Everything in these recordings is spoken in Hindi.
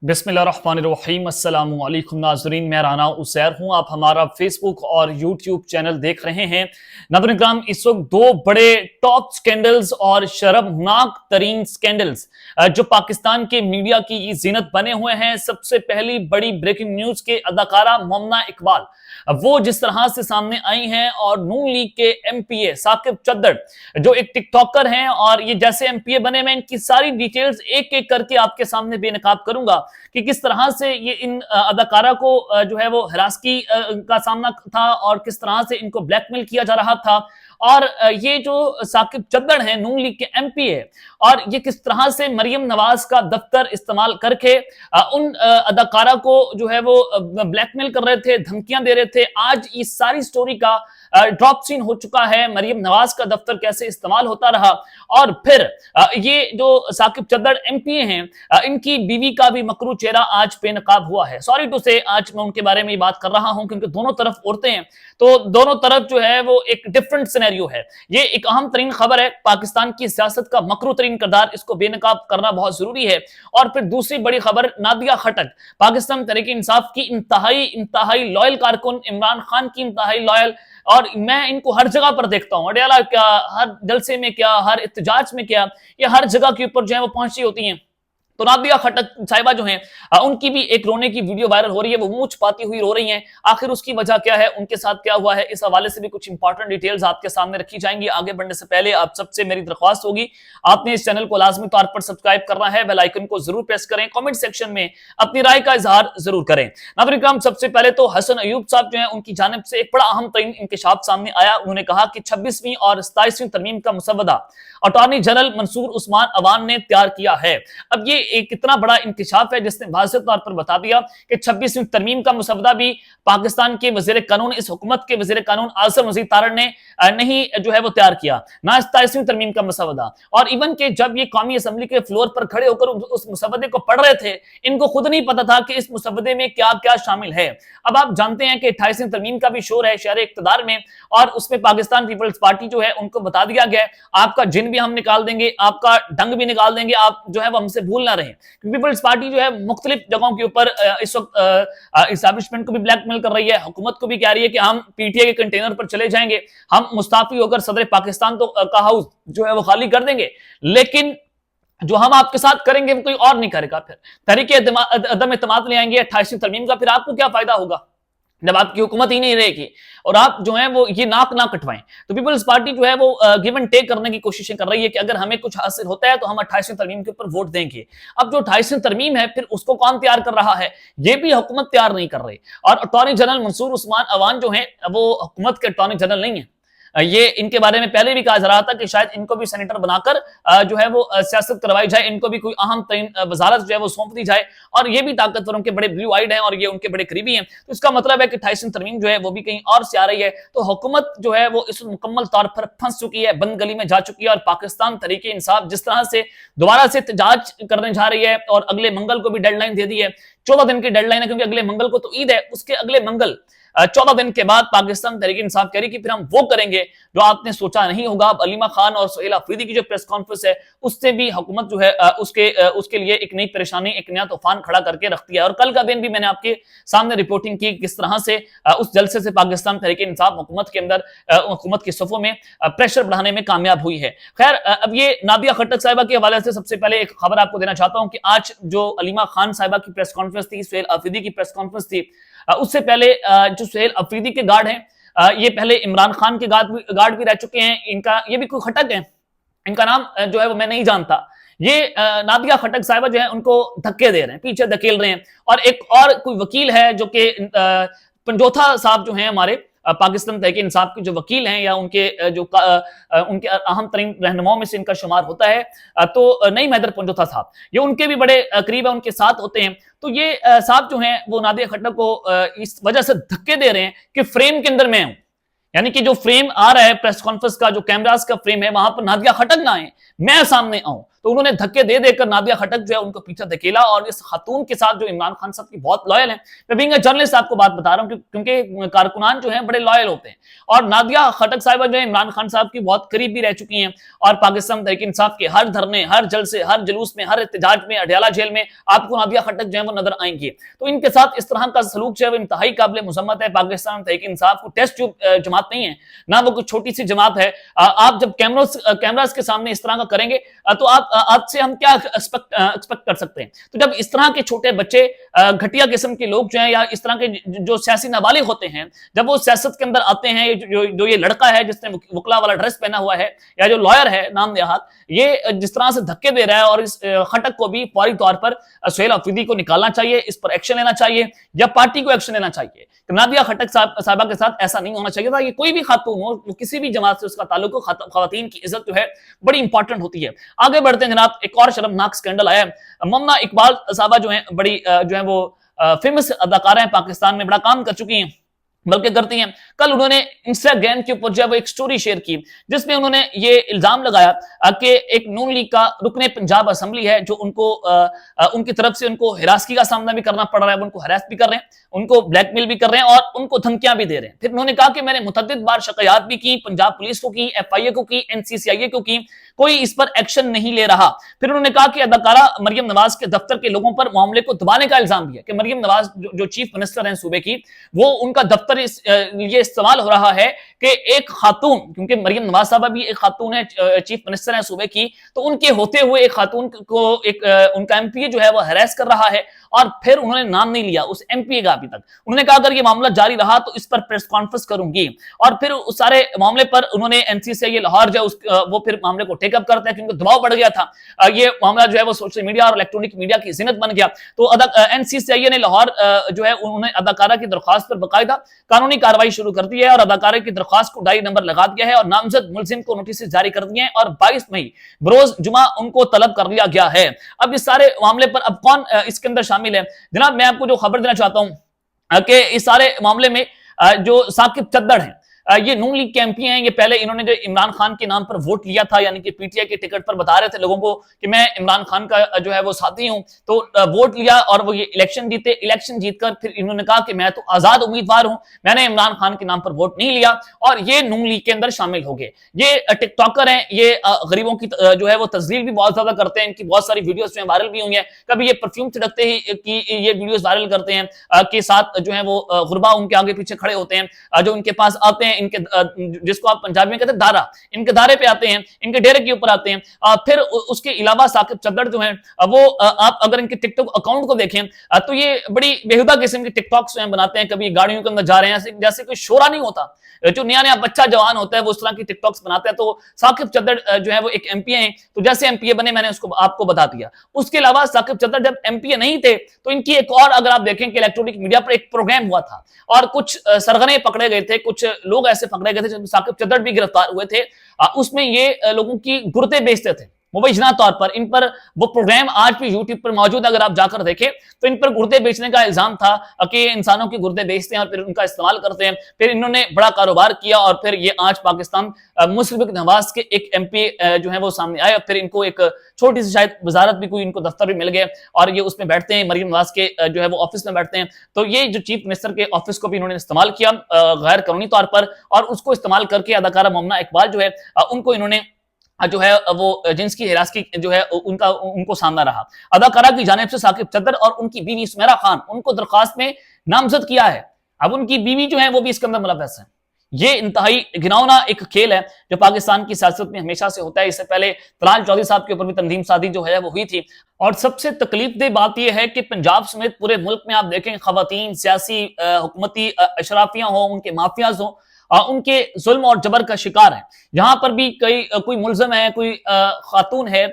बिस्मिल्लाहिर्रहमानिर्रहीम अस्सलामु अलैकुम नाज़रीन, मैं राना उसैर हूँ। आप हमारा फेसबुक और यूट्यूब चैनल देख रहे हैं। नाज़रीन इकराम, इस वक्त दो बड़े टॉप स्कैंडल्स और शर्मनाक तरीन स्कैंडल्स जो पाकिस्तान के मीडिया की जीनत बने हुए हैं। सबसे पहली बड़ी ब्रेकिंग न्यूज के अदाकारा मोमना इकबाल वो जिस तरह से सामने आई हैं, और नून लीग के एमपीए साकिब चद्दड़ जो एक टिकटॉकर हैं, और ये जैसे एमपीए बने, मैं इनकी सारी डिटेल्स एक एक करके आपके सामने बेनकाब करूंगा कि किस तरह से ये इन अदाकारा को जो है वो हिरासगी का सामना था और किस तरह से इनको ब्लैकमेल किया जा रहा था। और ये जो साकिब चद्दड़ हैं नून लीग के एमपी है, और ये किस तरह से मरियम नवाज का दफ्तर इस्तेमाल करके उन अदाकारा को जो है वो ब्लैकमेल कर रहे थे, धमकियां दे रहे थे। आज इस सारी स्टोरी का ड्रॉप सीन हो चुका है। मरियम नवाज का दफ्तर कैसे इस्तेमाल होता रहा, और फिर ये जो साकिब चद्दड़ एमपी हैं इनकी बीवी का भी मकरू चेहरा आज बेनकाब हुआ है। सॉरी टू से आज मैं उनके बारे में बात कर रहा हूं क्योंकि दोनों तरफ औरतें हैं, तो दोनों तरफ जो है वो एक डिफरेंट सिनेरियो है। ये एक अहम तरीन खबर है, पाकिस्तान की सियासत का मकरू तरीन किरदार, इसको बेनकाब करना बहुत जरूरी है। और फिर दूसरी बड़ी खबर, नादिया खटक पाकिस्तान तहरीक इंसाफ की इंतहाई लॉयल कारकुन, इमरान खान की इंतहाई लॉयल, और मैं इनको हर जगह पर देखता हूं, अडयाला क्या, हर जलसे में क्या, हर इत्तेजाज में क्या, ये हर जगह के ऊपर जो है वो पहुंची होती हैं। तो नादिया खटक साहिबा जो हैं उनकी भी एक रोने की वीडियो वायरल हो रही है, वो मुंह छुपाती हुई रो रही हैं। आखिर उसकी वजह क्या है, उनके साथ क्या हुआ है, इस हवाले से भी कुछ इंपॉर्टेंट डिटेल्स आपके सामने रखी जाएंगी। आगे बढ़ने से पहले आप सबसे मेरी दरख्वास्त होगी, आपने इस चैनल को लाजमी तौर पर सब्सक्राइब करना है, बेल आइकन को जरूर प्रेस करें, कमेंट सेक्शन में अपनी राय का इजहार जरूर करें। नाज़रीन इकराम, सबसे पहले तो हसन अयूब साहब जो है उनकी जानिब से एक बड़ा अहम तरीन इंकशाफ सामने आया। उन्होंने कहा कि 26वीं और 27वीं तरमीम का मुसवदा अटॉर्नी जनरल मंसूर उस्मान अवान ने तैयार किया है। अब ये एक इतना बड़ा इंकशाफ है जिसने वाज़ेह तौर पर बता दिया कि 26वीं तरमीम का मुसवदा भी पाकिस्तान के वज़ीर कानून, इस हुकूमत के वज़ीर कानून आसिम मजीद तारड़ ने नहीं जो है वो तैयार किया, ना 27वीं तरमीम का मुसवदा। और इवन के जब ये कौमी असम्बली के फ्लोर पर खड़े होकर उस मुसवदे को पढ़ रहे थे, इनको खुद नहीं पता था कि इस मुसवदे में क्या क्या शामिल है। अब आप जानते हैं कि 28वीं तरमीम का भी शोर है शहर इक़्तिदार में, और उसमें पाकिस्तान पीपल्स पार्टी जो है उनको बता दिया गया, आपका जिन भी हम निकाल देंगे, आपका डंग भी निकाल देंगे, आप जो है वो हमसे भूल ना रहे। पीपल्स पार्टी जो है मुख्तलिफ जगहों के ऊपर इस वक्त इस्टेब्लिशमेंट को भी ब्लैकमेल कर रही है, हुकूमत को भी कह रही है कि हम पीटीए के कंटेनर पर चले जाएंगे, हम मुस्ताफी होकर सदर पाकिस्तान तो का हाउस जो है वो खाली कर देंगे, लेकिन जो हम आपके साथ करेंगे वो कोई और नहीं करेगा। फिर तरीके अदम एतमाद ले आएंगे 28वीं तरमीम का, फिर आपको क्या फायदा होगा जब आपकी हुकूमत ही नहीं रहेगी और आप जो है वो ये नाक ना कटवाएं। तो पीपल्स पार्टी जो है वो गिव एंड टेक करने की कोशिशें कर रही है कि अगर हमें कुछ हासिल होता है तो हम 28वीं तरमीम के ऊपर वोट देंगे। अब जो 28वीं तरमीम है, फिर उसको कौन तैयार कर रहा है, ये भी हुकूमत तैयार नहीं कर रही। और अटॉर्नी जनरल मंसूर उस्मान अवान जो है वो हुकूमत के अटॉर्नी जनरल नहीं है। ये इनके बारे में पहले भी कहा जा रहा था कि शायद इनको भी सेनेटर बनाकर जो है वो सियासत करवाई जाए, इनको भी कोई अहम तरीन वजारत जो है वो सौंप दी जाए, और ये भी ताकतवर, उनके बड़े ब्लू आइड हैं और ये उनके बड़े करीबी हैं। तो इसका मतलब है कि 28वीं तरमीम जो है वो भी कहीं और से आ रही है। तो हुकूमत जो है वो इस मुकम्मल तौर पर फंस चुकी है, बंद गली में जा चुकी है। और पाकिस्तान तहरीक इंसाफ जिस तरह से दोबारा से एहतजाज करने जा रही है, और अगले मंगल को भी डेडलाइन दे दी है, 14 दिन की डेडलाइन है, क्योंकि अगले मंगल को तो ईद है, उसके अगले मंगल 14 दिन के बाद पाकिस्तान तहरीक इंसाफ कह रही कि फिर हम वो करेंगे जो आपने सोचा नहीं होगा। अब अलीमा खान और सुहेल अफरीदी की जो प्रेस कॉन्फ्रेंस है, उससे भी हुकूमत जो है उसके लिए एक नई परेशानी, एक नया तूफान खड़ा करके रख दिया है। और कल का दिन भी मैंने आपके सामने रिपोर्टिंग की किस तरह से उस जलसे से पाकिस्तान तहरीक इंसाफ हुकूमत के अंदर, हुकूमत के सफों में प्रेशर बढ़ाने में कामयाब हुई है। खैर, अब ये नादिया खट्टक साहिबा के हवाले से सबसे पहले एक खबर आपको देना चाहता हूं कि आज जो अलीमा खान साहिबा की प्रेस कॉन्फ्रेंस थी, सुहेल अफरीदी की प्रेस कॉन्फ्रेंस थी, उससे पहले जो सुहेल अफरीदी के गार्ड हैं, ये पहले इमरान खान के गार्ड भी रह चुके हैं। इनका ये भी कोई खटक है, इनका नाम जो है वो मैं नहीं जानता। ये नादिया खटक साहिबा जो है उनको धक्के दे रहे हैं, पीछे धकेल रहे हैं। और एक और कोई वकील है जो कि पंजोथा साहब जो हैं हमारे पाकिस्तान तहरीक इंसाफ के जो वकील हैं, या उनके उनके अहम तरीन रहनुमाओं में से इनका शुमार होता है, तो नईम हैदर पंजोथा साहब, ये उनके भी बड़े करीब है, उनके साथ होते हैं। तो ये साहब जो हैं वो नादिया खट्टक को इस वजह से धक्के दे रहे हैं कि फ्रेम के अंदर मैं हूं, यानी कि जो फ्रेम आ रहा है प्रेस कॉन्फ्रेंस का, जो कैमरास का फ्रेम है, वहां पर नादिया खट्टक ना आए, मैं सामने आऊं। तो उन्होंने धक्के दे देकर नादिया खटक जो है उनको पीछे धकेला और इस खातून के साथ जो इमरान खान साहब की बहुत लॉयल है, मैं बीइंग अ जर्नलिस्ट आपको बात बता रहा हूं क्योंकि कारकुनान जो है बड़े लॉयल होते हैं और नादिया खटक साहिबा जो है इमरान खान साहब की बहुत करीब भी रह चुकी हैं और पाकिस्तान तहरीक इंसाफ के हर धरने, हर जलसे, हर जुलूस में, हर एहतजाज में, अडयाला जेल में आपको नादिया खटक जो है वो नजर आएंगी। तो इनके साथ इस तरह का सलूक जो है वो इंतहाई काबिल मुजम्मत है। पाकिस्तान तहरीक इंसाफ को टेस्ट जमात नहीं है ना, वो कुछ छोटी सी जमात है। आप जब कैमरास के सामने इस तरह का करेंगे तो आप आपसे हम क्या एक्सपेक्ट कर सकते हैं। तो जब इस तरह के छोटे बच्चे, घटिया किस्म के लोग जो हैं या इस तरह के जो सियासी नाबालिग होते हैं, जब वो सियासत के अंदर आते हैं, जो ये लड़का है जिसने वकला वाला ड्रेस पहना हुआ है या जो लॉयर है नाम देहात, ये जिस तरह से धक्के दे रहा है और इस खटक को भी फौरी तौर पर सुहेल अफरीदी को निकालना चाहिए, इस पर एक्शन लेना चाहिए या पार्टी को एक्शन लेना चाहिए। नादिया खटक साहिबा के साथ ऐसा नहीं होना चाहिए था। ये कोई भी खातून हो, वो किसी भी जमात से उसका ताल्लुक हो, खवातीन की इज्जत जो है बड़ी इंपॉर्टेंट होती है। आगे बढ़ते हैं जनाब, एक और शर्मनाक स्कैंडल आया है। ममना इकबाल साहबा जो है बड़ी जो है वो फेमस अदाकारा है, पाकिस्तान में बड़ा काम कर चुकी हैं, बल्कि करती हैं। कल उन्होंने इंस्टाग्राम के ऊपर जो है वो एक स्टोरी शेयर की जिसमें उन्होंने ये इल्जाम लगाया कि एक नून लीग का रुकने पंजाब असेंबली है जो उनको उनकी तरफ से उनको हिरासगी का सामना भी करना पड़ रहा है, उनको हरास भी कर रहे हैं, उनको ब्लैकमेल भी कर रहे हैं और उनको धमकियां भी दे रहे हैं। फिर उन्होंने कहा कि मैंने मुतअद्दिद बार शिकायत भी की, पंजाब पुलिस को की, FIA को की, NCCIA को की, कोई इस पर एक्शन नहीं ले रहा। फिर उन्होंने कहा कि अदाकारा मरियम नवाज के दफ्तर के लोगों पर मामले को दबाने का इल्जाम भी है कि मरियम नवाज जो चीफ मिनिस्टर हैं सूबे की, वो उनका दफ्तर ये इस्तेमाल हो रहा है कि एक खातून, क्योंकि मरियम नवाज साहबा भी एक खातून है, चीफ मिनिस्टर है सूबे की, तो उनके होते हुए एक खातून को उनका MPA जो है वो हरास कर रहा है और फिर उन्होंने नाम नहीं लिया उस MPA का अभी तक। उन्होंने कहा अगर ये मामला जारी रहा तो इस पर प्रेस कॉन्फ्रेंस करूंगी और फिर उस सारे मामले पर उन्होंने NCCIA लाहौर जो वो फिर मामले को टेकअप करते हैं क्योंकि दबाव बढ़ गया था। ये मामला जो है वो सोशल मीडिया और इलेक्ट्रॉनिक मीडिया की जिन्नत बन गया। तो NCCIA ने लाहौर जो है उन्होंने अदाकारा की दरख्वास्त पर बाकायदा कानूनी कार्रवाई शुरू कर दी है और अदाकारा की दरख्वास्त को डायरी नंबर लगा दिया है और नामजद मुलजिम को नोटिस जारी कर दिए हैं और 22 मई बरोज जुमा उनको तलब कर लिया गया है। अब इस सारे मामले पर अब कौन इसके अंदर शामिल है जनाब, मैं आपको जो खबर देना चाहता हूं कि इस सारे मामले में जो साकिब चद्दड़ हैं, ये नून लीग के MP हैं। ये पहले इन्होंने जो इमरान खान के नाम पर वोट लिया था, यानी कि PTI के टिकट पर बता रहे थे लोगों को कि मैं इमरान खान का जो है वो साथी हूं, तो वोट लिया और वो ये इलेक्शन जीते। इलेक्शन जीतकर फिर इन्होंने कहा कि मैं तो आजाद उम्मीदवार हूं, मैंने इमरान खान के नाम पर वोट नहीं लिया और ये नून लीग के अंदर शामिल हो गए। ये टिकटॉकर हैं, ये गरीबों की जो है वो तजलील भी बहुत ज्यादा करते हैं, इनकी बहुत सारी वीडियोस जो है वायरल भी हुई है। कभी ये परफ्यूम छिड़कते ही की ये वीडियोस वायरल करते हैं के साथ जो है वो गुरबा उनके आगे पीछे खड़े होते हैं, जो उनके पास आते हैं, इनके जिसको आप पंजाबी में कहते हैं दारा, इनके दारे पे आते हैं, इनके डेरे के ऊपर आते हैं। फिर उसके अलावा साकिब चद्दड़ जो है वो आप अगर इनके टिकटॉक अकाउंट को देखें तो ये बड़ी बेहुदा किस्म की टिकटॉक्स बनाते हैं। कभी गाड़ियों के अंदर जा रहे हैं, जैसे कोई शोरा नहीं होता, जो नया नया बच्चा जवान होता है वो उस तरह की टिकटॉक्स बनाते हैं। तो साकिब चद्दड़ जो है वो एक MPA हैं, तो जैसे MPA बने मैंने उसको आपको बता दिया। उसके अलावा साकिब चद्दड़ जब MPA नहीं थे तो इनकी एक और, अगर आप देखें कि इलेक्ट्रॉनिक मीडिया पर एक प्रोग्राम हुआ था और कुछ सरगने पकड़े गए थे, कुछ लोग ऐसे पकड़े गए थे जिसमें साकिब चद्दड़ भी गिरफ्तार हुए थे। उसमें ये लोगों की गुर्दे बेचते थे मुबैना तौर पर। इन पर वो प्रोग्राम आज भी यूट्यूब पर मौजूद है, अगर आप जाकर देखें तो इन पर गुर्दे बेचने का इल्जाम था कि इंसानों के गुर्दे बेचते हैं और फिर उनका इस्तेमाल करते हैं। फिर इन्होंने बड़ा कारोबार किया और फिर ये आज पाकिस्तान मुशर्रफ नवाज के एक MPA जो है वो सामने आए। फिर इनको एक छोटी सी शायद वजारत भी कोई, इनको दफ्तर भी मिल गए और ये उसमें बैठते हैं, मरियम नवाज के जो है वो ऑफिस में बैठते हैं। तो ये जो चीफ मिनिस्टर के ऑफिस को भी इन्होंने इस्तेमाल किया गैर कानूनी तौर पर, और उसको इस्तेमाल करके अदाकारा ममना इकबाल जो है उनको इन्होंने जो है वो जिन्स की हिरासगी जो है उनको सामना रहा। अदाकारा की जानिब से साकिब चद्दड़ और उनकी बीवी सुमेरा खान उनको दरखास्त में नामजद किया है। अब उनकी बीवी जो है वो भी इसके अंदर मुलव्वस है। ये इंतहाई घिनौना एक खेल है जो पाकिस्तान की सियासत में हमेशा से होता है। इससे पहले तलाल चौधरी साहब के ऊपर भी तंजीम सादी जो है वो हुई थी। और सबसे तकलीफदेह बात यह है कि पंजाब समेत पूरे मुल्क में आप देखें, खवातीन, सियासी, हुकूमती अशराफियां हो, उनके माफियाज हो, उनके जुल्म और जबर का शिकार है। यहां पर भी कोई मुल्जिम है, कोई खातून है,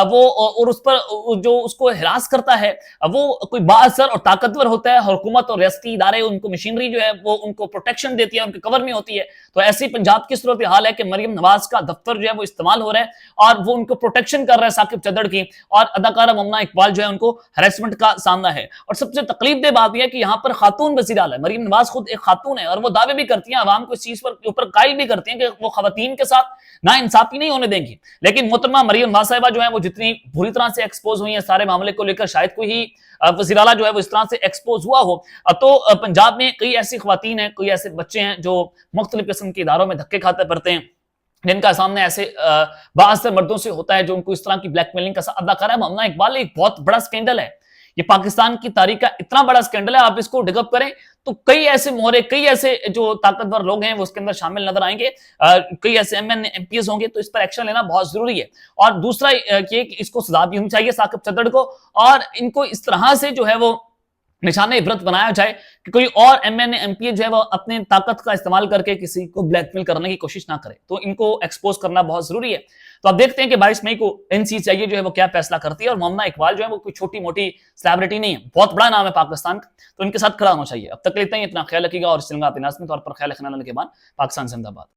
वो और उस पर जो उसको हिरास करता है वो कोई बाअसर और ताकतवर होता है। हुकूमत और रियासती इदारे उनको मशीनरी जो है वो उनको प्रोटेक्शन देती है, उनके कवर में होती है। तो ऐसी पंजाब की सूरत हाल है कि मरियम नवाज का दफ्तर जो है वो इस्तेमाल हो रहा है और वो उनको प्रोटेक्शन कर रहा है साकिब चद्दड़ की, और अदाकारा ममना इकबाल जो है उनको हरेसमेंट का सामना है। और सबसे तकलीफदेह बात यह है कि यहाँ पर खातून वज़ीर आला है, मरियम नवाज खुद एक खातून है और वो दावे भी करती है, आवाम को इस चीज चीज पर ऊपर कायल भी करती हैं कि वो खवातीन के साथ ना इंसाफी नहीं होने देंगी। लेकिन मोहतरमा मरियम नवाज साहिबा जो है वो जितनी बुरी तरह से एक्सपोज हुई है सारे मामले को लेकर, शायद कोई ही वज़ीर आला जो है वो इस तरह से एक्सपोज हुआ हो। तो पंजाब में कई ऐसी खवातीन हैं, कई ऐसे बच्चे हैं जो मुख्तलिफ किस्म के इदारों में धक्के खाते पड़ते हैं, जिनका सामने ऐसे बाज़ मर्दों से होता है जो उनको इस तरह की ब्लैकमेलिंग का अदा कर रहा है। मामला इकबाल एक बहुत बड़ा स्कैंडल है, ये पाकिस्तान की तारीख का इतना बड़ा स्कैंडल है। आप इसको डिगअप करें तो कई ऐसे मोहरे, कई ऐसे जो ताकतवर लोग हैं वो उसके अंदर शामिल नजर आएंगे, कई ऐसे एमएन एमपीएस होंगे, तो इस पर एक्शन लेना बहुत जरूरी है। और दूसरा ये कि इसको सजा भी होनी चाहिए साकिब चद्दड़ को, और इनको इस तरह से जो है वो निशाने इबरत बनाया जाए कि कोई और एमएन एमपीए जो है वो अपने ताकत का इस्तेमाल करके किसी को ब्लैकमेल करने की कोशिश ना करे। तो इनको एक्सपोज करना बहुत जरूरी है। तो आप देखते हैं कि 22 मई को एनसीसीआई जो है वो क्या फैसला करती है। और मोहम्मद इकबाल जो है वो कोई छोटी मोटी सेलिब्रिटी नहीं है, बहुत बड़ा नाम है पाकिस्तान का, तो इनके साथ खड़ा होना चाहिए। अब तक लेते हैं, इतना ख्याल रखिएगा और इस आप नाज़िम तौर पर ख्याल रखना के बाद पाकिस्तान जिंदाबाद।